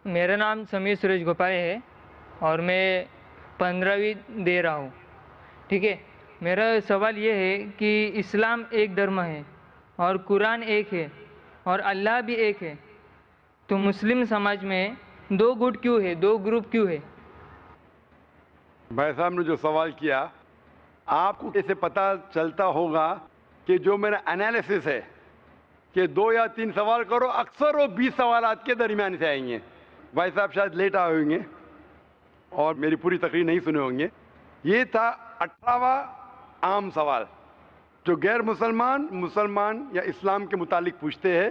میرا نام سمیر سورج گوپائے ہے اور میں 15ویں دے رہا ہوں. ٹھیک ہے. میرا سوال یہ ہے کہ اسلام ایک دھرم ہے اور قرآن ایک ہے اور اللہ بھی ایک ہے، تو مسلم سماج میں دو گٹ کیوں ہے، دو گروپ کیوں ہے؟ بھائی صاحب نے جو سوال کیا، آپ کو کیسے پتہ چلتا ہوگا کہ جو میرا انالیسس ہے کہ 2 یا 3 سوال کرو، اکثر وہ 20 سوالات کے درمیان سے آئیں گے. بھائی صاحب شاید لیٹ آئے ہوں گے اور میری پوری تقریر نہیں سنے ہوں گے. یہ تھا 18واں عام سوال جو غیر مسلمان یا اسلام کے متعلق پوچھتے ہیں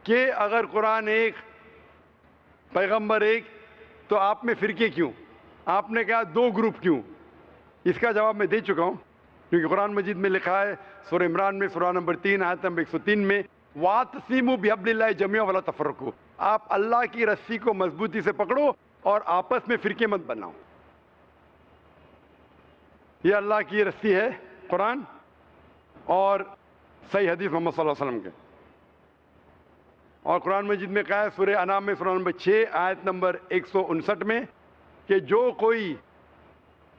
کہ اگر قرآن ایک، پیغمبر ایک، تو آپ میں فرقے کیوں؟ آپ نے کہا 2 گروپ کیوں؟ اس کا جواب میں دے چکا ہوں، کیونکہ قرآن مجید میں لکھا ہے سورہ عمران میں سورہ نمبر 3 آیت نمبر 103 میں وَاعْتَصِمُوا بِحَبْلِ اللَّهِ جَمِيعًا وَلَا تَفَرَّقُوا، آپ اللہ کی رسی کو مضبوطی سے پکڑو اور آپس میں فرقے مت بناؤ. یہ اللہ کی رسی ہے قرآن اور صحیح حدیث محمد صلی اللہ علیہ وسلم کے. اور قرآن مجید میں کہا ہے سورہ انعام میں سورہ نمبر 6 آیت نمبر 159 میں کہ جو کوئی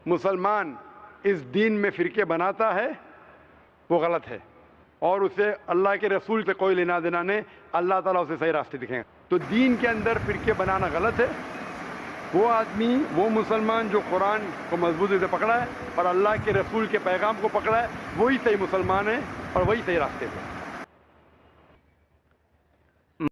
مسلمان اس دین میں فرقے بناتا ہے وہ غلط ہے اور اسے اللہ کے رسول سے کوئی لینا دینا نہیں، اللہ تعالیٰ اسے صحیح راستے دکھیں گے. تو دین کے اندر فرقے بنانا غلط ہے. وہ آدمی، وہ مسلمان جو قرآن کو مضبوطی سے پکڑا ہے اور اللہ کے رسول کے پیغام کو پکڑا ہے، وہی صحیح مسلمان ہے اور وہی صحیح راستے پہ.